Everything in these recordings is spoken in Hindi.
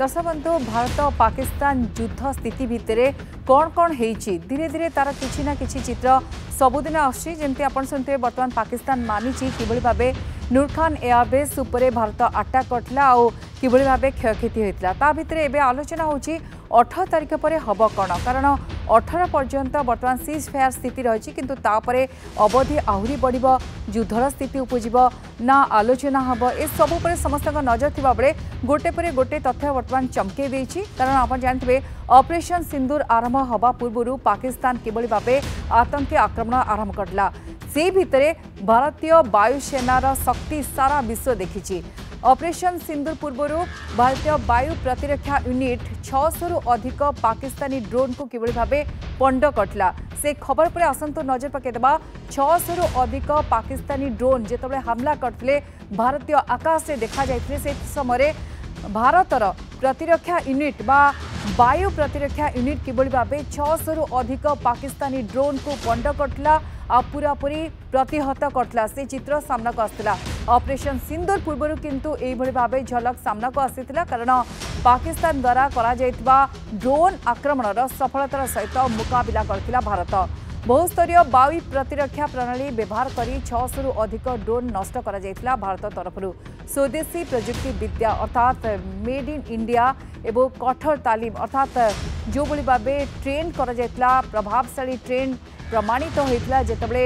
दर्शक बंधु भारत और पाकिस्तान युद्ध स्थिति भितर कौन कौन होती धीरे धीरे तार किसी ना किसी चित्र सबुदिन आमती आप सुनते बर्तमान पाकिस्तान मानी कि भाव नूर खान एयरबेस उपरे भारत अटैक करता कि भाव क्षयक्षति होता ता भितर एवं आलोचना होची 18 तारिख पर हम कौन कारण 18 पर्यंत बर्तमान सीज फायर स्थिति रही किंतु तापरे अवधि आहरी बढ़ युद्धर स्थिति उपजीव ना आलोचना हम ए सब पर समस्त नजर थिबा बेले गोटे पर गोटे तथ्य बर्तमान चमके देछि कारण आप जानते ऑपरेशन सिंदूर आरंभ हवा पूर्व पाकिस्तान किभली भाबे आतंकी आक्रमण आरंभ करला से भितरे भारतीय वायुसेनार शक्ति सारा विश्व देखिछि। ऑपरेशन सिंदूर पूर्व भारतीय वायु प्रतिरक्षा यूनिट 600 रु अधिक पाकिस्तानी ड्रोन को किभली भाबे पंड करला से खबर पर आसंतु नजर पकेदबा 600 रु अधिक पाकिस्तानी ड्रोन जेतबे हमला करथिले भारतीय आकाश से देखा जायथिले से समय भारतर प्रतिरक्षा यूनिट बा वायु प्रतिरक्षा यूनिट किभली भाबे 600 रु अधिक पाकिस्तानी ड्रोन को पंड करथिला आ पूरापूरी प्रतिहत करथिला से चित्र सामना को आसथिला। ऑपरेशन सिंदूर पूर्व किंतु एई भली भाबे झलक सामना को आसीथिला कारण पाकिस्तान द्वारा करा जायतिबा ड्रोन आक्रमणर सफलतार सहित मुकाबिला करथिला भारत। बहुस्तरीय वायु प्रतिरक्षा प्रणाली व्यवहार करी 600 रु अधिक ड्रोन नष्ट करा जायतिला भारत तरफरु। स्वदेशी प्रजुक्ति विद्या अर्थात मेड इन इंडिया एवं कठोर तालीम अर्थात जो भली भाबे ट्रेन करा जायतिला प्रभावशाली ट्रेन प्रमाणित होता जितेबाला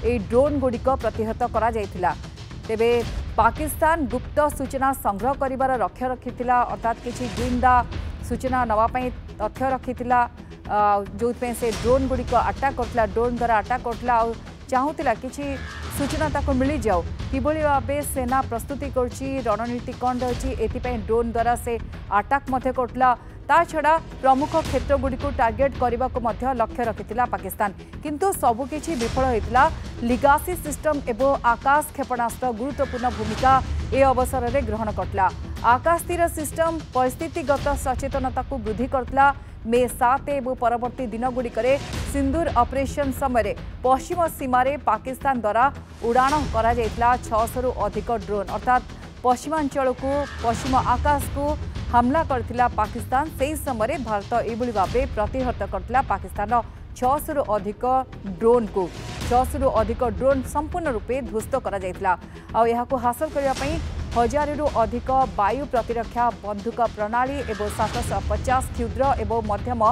ये ड्रोन गुड़िक प्रतिहत करा जायतिला। तेबे पाकिस्तान गुप्त सूचना संग्रह करिवार लक्ष्य रखिथिला अर्थात किछि गुइंदा सूचना नवापाई तथ्य रखिथिला जो से ड्रोन गुड़िक अटैक करथिला ड्रोन द्वारा अटैक करथिला चाहूला किछि सूचना ताको मिली जाओ किभली भाबे सेना प्रस्तुति करछि रणनीति कौन रही एथिपाई ड्रोन द्वारा से अटैक मध्य करथिला ता छड़ा प्रमुख क्षेत्र गुड़ी को टार्गेट करने को लक्ष्य रखिथिला पाकिस्तान किंतु सबुकिछि विफल होइतिला। लिगासी सिस्टम एवं आकाश क्षेपणास्त्र गुरुत्वपूर्ण भूमिका ए अवसर में ग्रहण करथिला। आकाश तीर सिस्टम परिस्थितिगत सचेतनता को वृद्धि करथिला। मे 7 एवं परवर्ती दिनगुड़िक सिंदूर ऑपरेशन समय पश्चिम सीमार पाकिस्तान द्वारा उड़ाण करा 600 रु अधिक ड्रोन अर्थात पश्चिमांचल को पश्चिम आकाश को हमला करथिला पाकिस्तान से समय भारत एभली भावे प्रतिहत करथिला पाकिस्तान 600 रु अधिक ड्रोन को 600 रु अधिक ड्रोन संपूर्ण रूपे ध्वस्त करा जायतिला आ यहाको हासिल करिया पई 1000 रु अधिक वायु प्रतिरक्षा बंदूक प्रणाली एवं 750 क्षुद्र एवं मध्यम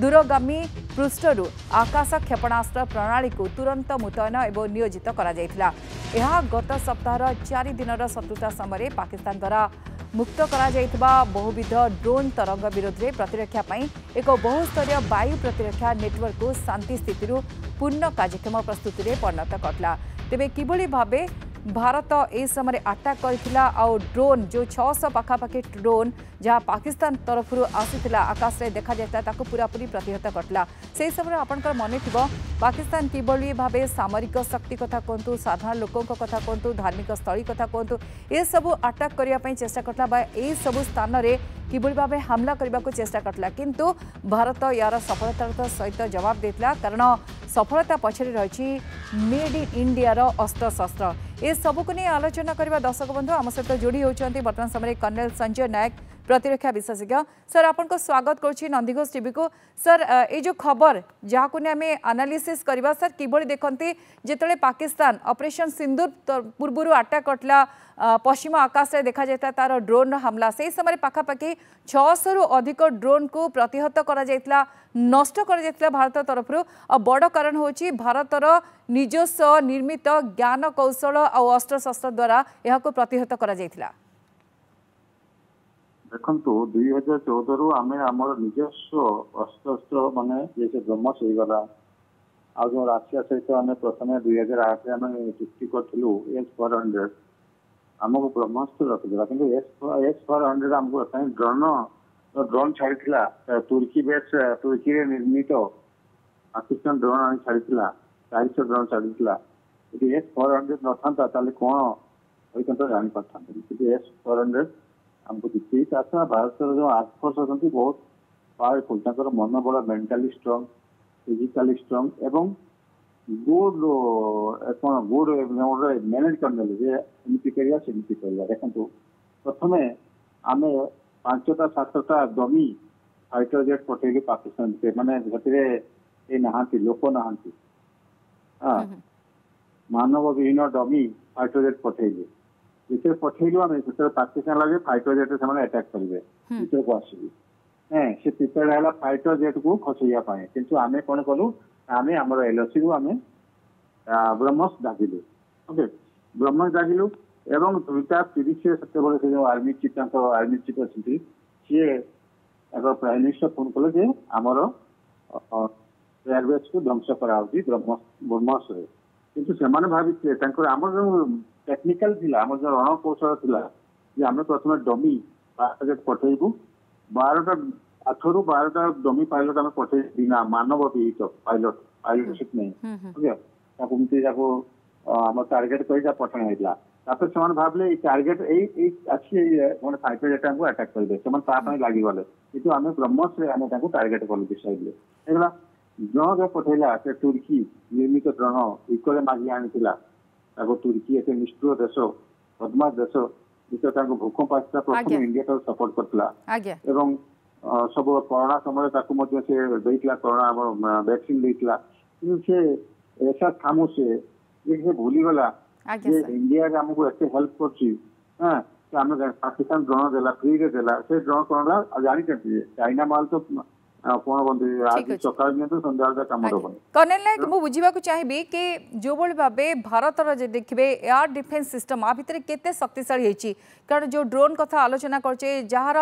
दूरगामी पृष्ठरु आकाश क्षेपणास्त्र प्रणाली को तुरंत मुतयन एवं नियोजित करा जायतिला। यह गत सप्ताह 4 दिनर शत्रुता समय पाकिस्तान द्वारा मुक्त करा जायतिबा बहुविध ड्रोन तरंग विरोध में प्रतिरक्षा पाई एक बहुस्तरीय वायु प्रतिरक्षा नेटवर्क को शांति स्थिति पूर्ण कार्यक्रम प्रस्तुति में परिणत करला। तेबे किभली भाबे भारत ए समय अटैक करथिला आ ड्रोन जो 600 पाखापाखि ड्रोन जहाँ पाकिस्तान तरफ आसीथिला आकाश रे देखा जाता ताको पूरापूरी प्रतिहत करथिला। से समय आपनकर मने थिबो पाकिस्तान किभली भाबे सामरिक शक्ति कथा कहतु साधारण लोकों कथा कहतु धार्मिक स्थली कथा कहतु ए सब अटैक करिया पई चेष्टा करथला बा ए सब स्थान रे किभली भाबे हमला करबा को चेष्टा करथला किंतु भारत यार सफलतार सहित जवाब देथिला कारण सफलता पछरे रही मेड इन इंडिया अस्त्र शस्त्र ए सबको नहीं आलोचना करबा दर्शक बंधु आम सहित जोड़ी होती वर्तमान समय कर्नेल संजय नायक प्रतिरक्षा विशेषज्ञ सर आपन को स्वागत करछि नंदीघोष टीवी को। सर ये जो खबर जहाँ को आम एनालिसिस करबा सर किभली देखते जिते पाकिस्तान ऑपरेशन सिंदूर पूर्व अटैक करथिला पश्चिम आकाश रे देखा जाता तार ड्रोन हमला से समय पाखापाखि 600 रु अधिक ड्रोन को प्रतिहत करा जायतिला नष्ट करा जायतिला भारत तरफ बड़ कारण होची भारतर निजस्व निर्मित ज्ञान कौशल और अस्त्र शस्त्र द्वारा यह प्रतिहत करा जायतिला। देखु 2014 रु आम आमर निजस्व अस्त्र माने जैसे ब्रह्मस हो गला आ जो राशिया सहित आम प्रथम 2008 आम चुक्ति करूँ S-400 आमको ब्रह्मास्त्र रखिदेला कि S-400 आमको ड्रोन छाड़ा तुर्की बेस तुर्की निर्मित पाकिस्तान ड्रोन आनी छाड़ा 400 ड्रोन छाड़ा यदि S-400 न था कौन होता जानी पार्था S-400 हमको दिखी ताछड़ा भारत जो आर्मफोर्स अच्छी बहुत पावरफुल मनोबल मेंटाली स्ट्रंग फिजिकली स्ट्रंग एवं गुड कौन गुड मैनेज करने एमती करा देखो प्रथम आम 5टा 7टा डमी फाइटर जेट पठेली पाकिस्तान से माने ए नहांती लोक नहांती मानव विहीन डमी फाइटर जेट पठेली जिते पठेलु आम से पाकिस्तान लगे फाइटर जेट से अटैक करेंगे भर को आसबे से प्रिपेयर है फाइटर जेट को खसैया किंतु आम कौन कलु आम आम एलओसी रु आम ब्रह्मस दागिलु ओके ब्रह्मस दागिलु एवं 2:30 से जो आर्मी चीफ अच्छी सी प्राइम मिनिस्टर फोन कले जे आमर एयरबेस को ध्वंस कराऊँगी ब्रह्मस किंतु से भावी आम जो टेक्निकल थिला आम जो रणकौशल थिला जे आम प्रथम डमी पठेबू 8 ରୁ 12टा डमी पायलट आम पठे बिना मानव विहित पायलटशिप नहीं ओके आम टार्गेट कर पठन होता तापर से भाविले टार्गेट अच्छी मैंने फाइटर जेटा को अटैक करेंगे से लगिगले कि आम ब्रह्मस आम टार्गेट कलु डिसाइड है जो पठेला से तुर्की निर्मित ड्रोन इकोले मागी आनी तुर्की एक निष्ठुर देश बदमाश देश जिते भूकंप आसा प्रथम इंडिया सपोर्ट करता सब कोरोना समय कोरोना वैक्सीन देता कि ऐसा थामु से भूलीगला इंडिया आमको एत हेल्प कर पाकिस्तान ड्रोन देला फ्री रे देला से ड्रोन कौन जानी चाइना माल तो कौन बंद आज सकाल में तो संध्या कम कर्नेल नायक मु बुझीबा को चाहिबी कि जो बड़ी भाबे भारत रो जे देखिबे एयर डिफेंस सिस्टम आ भितर केते शक्तिशाली हेची कारण जो ड्रोन कथा आलोचना करछे जहार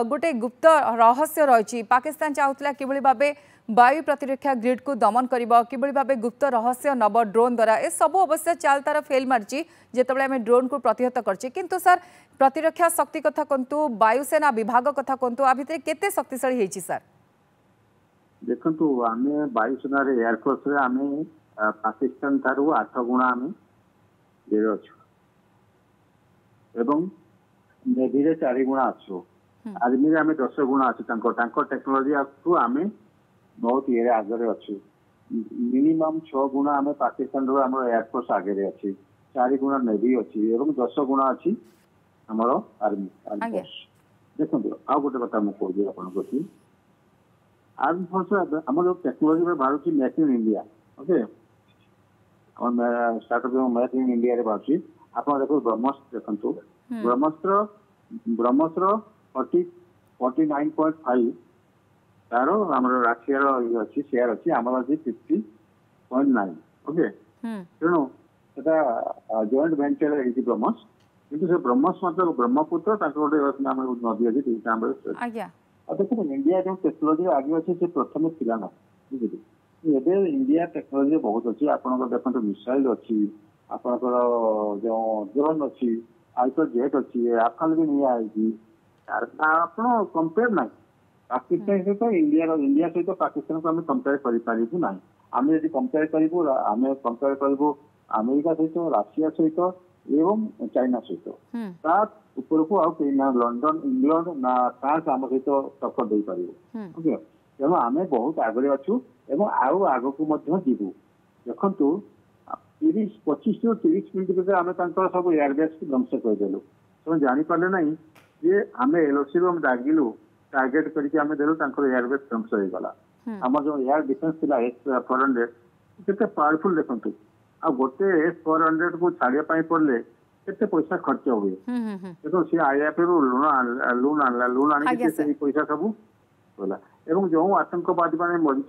गोटे गुप्त रहस्य रही पाकिस्तान चाहूला कि भाबे वायु प्रतिरक्षा ग्रिड को दमन करिबो कि भाबे गुप्त रहस्य नव ड्रोन द्वारा ए सब अवश्य चाल तार फेल मारची जेतबेले आमे ड्रोन को प्रतिहत करछि किंतु सर प्रतिरक्षा शक्ति कथा कंतु वायुसेना विभाग कथा कंतु आ भितर केते शक्तिशाली हेची सर देखंतु आमे वायुसेना रे एयरफोर्स रे आमे पाकिस्तान थारु 8 गुणा आमे देर अछु एवं नेवी रे 4 गुणा अछु आर्मी रे आमे 10 गुणा अछु तांको टेक्नोलॉजी अछु आमे बहुत ये आगे अच्छी मिनिमम 6 गुणा आम पाकिस्तान रो एयरफोर्स आगे अच्छी 4 गुणा नेवी अच्छी एवं 10 गुणा अच्छी आमर आर्मी फोर्स देखो आ गोटे कथा मुझे आपको आर्मी फोर्स आम जो टेक्नोलोजी में बाहर make in India okay startup जो मेक इन इंडिया बाहर आप देखो ब्रह्मस देखो ब्रह्मस्त्र 49.5 तार आम राशिया अच्छी शेयर अच्छी आम अच्छी 50.9 ओके तेणु जॉइंट वेंचर है ब्रह्मस किंतु से ब्रह्मस मतलब ब्रह्मपुत्र गोटे नदी अच्छी देखो इंडिया जो टेक्नोलोजी आगे अच्छे से प्रथम थिला ना बुझे एबे इंडिया टेक्नोलोजी बहुत अच्छी आपन देखो मिसाइल अच्छी आपनकर जो ड्रोन अच्छी आइसर जेट अच्छी आफाल भी नहीं आई आप कंपेयर ना पाकिस्तान सहित इंडिया सहित पाकिस्तान को आम कंपेयर करूँ ना आम यदि कंपेयर करूँ आम कंपेयर करूँ अमेरिका सहित राशिया सहित एवं चाइना सहित ऊपर को ना लंडन इंग्लैंड ना फ्रांस आम सहित टक्कर दे पार ओके तेणु आम बहुत आगे अच्छु आउ आग को जीवु देखु 25 ରୁ 30 मिनट भर आम सब एयरबेस को ध्वंस करदेलु तुम जापारे ना जे आम एलओसी रू दागिलु टार्गेट करके आम देलु एयरबेस ध्वंस हो गला आम जो एयर डिफेंस थिला S-400 केते पावरफुल देखंतु आ गोटे S-400 को छाड़िया पड़े केते पैसा खर्च हुए देखो सी आईएफ रू लोन आनी पैसा सब होला एवं जो आतंकवादी मैंने मरी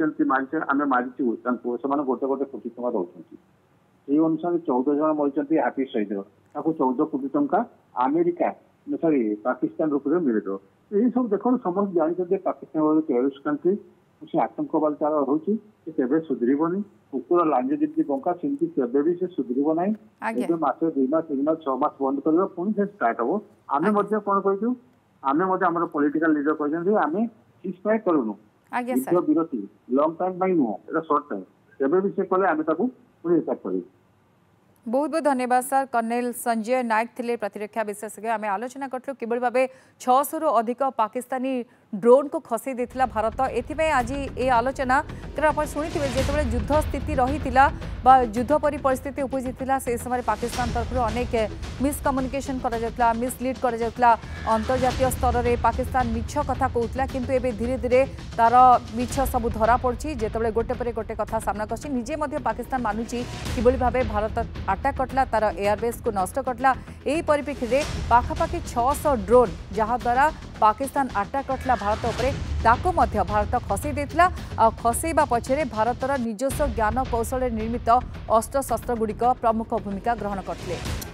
आम मारिचु से गोटे गोटे कोटी टका दौरान से अनुसार 14 जन मरी हाफी सहित 14 कोटी टंका अमेरिका सॉरी पाकिस्तान रूप में मिले यही सब देखो समस्त जानते पाकिस्तान टेरोरिस्ट कंट्री से आतंकवाद तार होती सुधरबनी कुकुर लांजे जमी बंका सेमती केवे भी से सुधरब ना मस 2 मास 3 मास 6 मास बंद कर पुणी से स्टार्ट हम आम कौन कहूँ आम पॉलिटिकल लीडर कहते आम सीज फायर करूनु युद्ध विरति लंग टाइम नुह सर्ट टाइम केवे भी से कले आम पुणी हिसाब कर बहुत बहुत धन्यवाद सर कर्नेल संजय नायक थिले प्रतिरक्षा विशेषज्ञ आम आलोचना करूँ किभली भाव 600 रु अधिक पाकिस्तानी ड्रोन को खसई देथिला भारत एथिपे आज ये आलोचना कारण आप शुणी जो युद्ध स्थिति रही युद्ध परी परिस्थिति उपजी से समय पाकिस्तान तरफ अनेक मिसकम्युनिकेशन मिसलीड अंतर्जातीय स्तर में पाकिस्तान मिछ कथा कहूला किंतु एबे धीरे धीरे तार मिछ सब धरा पड़ी जिते गोटे पर गोटे कथा सामना कर निजे पाकिस्तान मानुची किभली भाव भारत अटैक करला तार एयरबेस को नष्ट करला यही परिप्रेक्षी में पाखापाखि 600 ड्रोन जहाद्वारा पाकिस्तान अटैक करला भारत उपरे ताको मध्य भारत खसई देथिला आ खसईबा पछरे भारतर निजस्व ज्ञान कौशल निर्मित अस्त्र शस्त्र गुड़िक प्रमुख भूमिका ग्रहण करथिले।